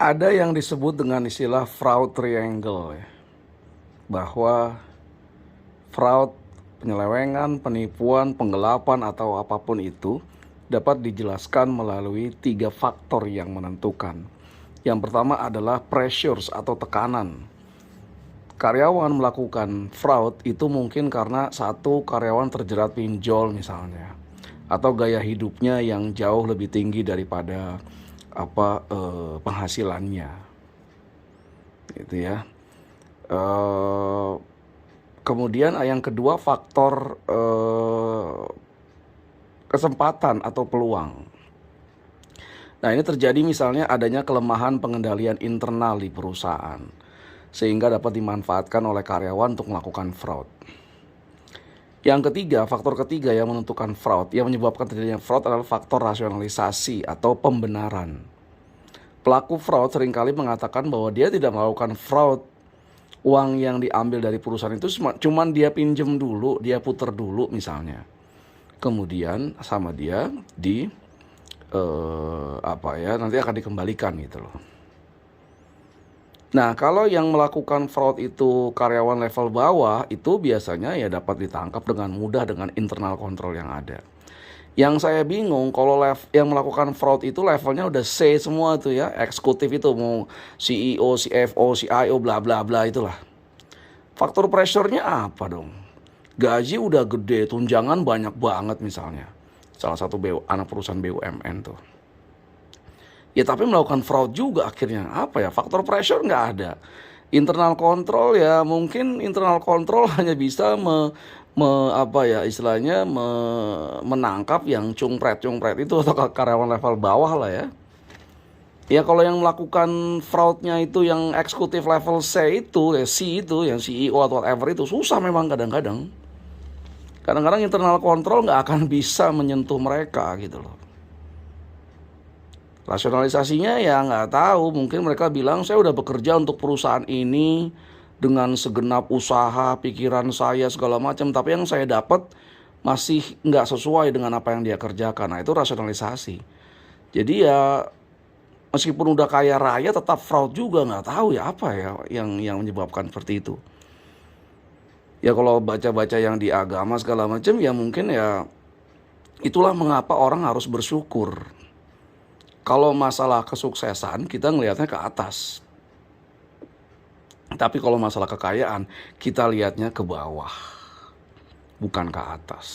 Ada yang disebut dengan istilah fraud triangle ya. Bahwa fraud, penyelewengan, penipuan, penggelapan atau apapun itu dapat dijelaskan melalui 3 faktor yang menentukan. Yang pertama adalah pressures atau tekanan. Karyawan melakukan fraud itu mungkin karena satu, karyawan terjerat pinjol misalnya, atau gaya hidupnya yang jauh lebih tinggi daripada penghasilannya, gitu ya. Eh, Kemudian yang kedua faktor kesempatan atau peluang. Nah, ini terjadi misalnya adanya kelemahan pengendalian internal di perusahaan, sehingga dapat dimanfaatkan oleh karyawan untuk melakukan fraud. Yang ketiga, faktor ketiga yang menentukan fraud, yang menyebabkan terjadinya fraud adalah faktor rasionalisasi atau pembenaran. Pelaku fraud seringkali mengatakan bahwa dia tidak melakukan fraud. Uang yang diambil dari perusahaan itu cuman dia pinjem dulu, dia puter dulu misalnya. Kemudian sama dia nanti akan dikembalikan gitu loh. Nah, kalau yang melakukan fraud itu karyawan level bawah, itu biasanya ya dapat ditangkap dengan mudah dengan internal control yang ada. Yang saya bingung kalau yang melakukan fraud itu levelnya udah C semua tuh ya, eksekutif itu mau CEO, CFO, CIO, bla bla bla itulah. Faktor pressure-nya apa dong? Gaji udah gede, tunjangan banyak banget misalnya. Salah satu anak perusahaan BUMN tuh. Ya tapi melakukan fraud juga akhirnya. Apa ya? Faktor pressure nggak ada. Internal control ya mungkin internal control hanya bisa menangkap yang cungpret itu atau karyawan level bawah lah ya. Ya kalau yang melakukan fraudnya itu yang eksekutif level C itu, ya C itu, yang CEO atau whatever itu susah memang kadang-kadang. Kadang-kadang internal control nggak akan bisa menyentuh mereka gitu loh. Rasionalisasinya ya nggak tahu, mungkin mereka bilang saya udah bekerja untuk perusahaan ini dengan segenap usaha, pikiran saya segala macam, tapi yang saya dapat masih nggak sesuai dengan apa yang dia kerjakan. Nah itu rasionalisasi. Jadi ya meskipun udah kaya raya tetap fraud juga, nggak tahu ya apa ya yang menyebabkan seperti itu. Ya kalau baca-baca yang di agama segala macam ya mungkin ya itulah mengapa orang harus bersyukur. Kalau masalah kesuksesan kita ngelihatnya ke atas. Tapi kalau masalah kekayaan kita lihatnya ke bawah, bukan ke atas.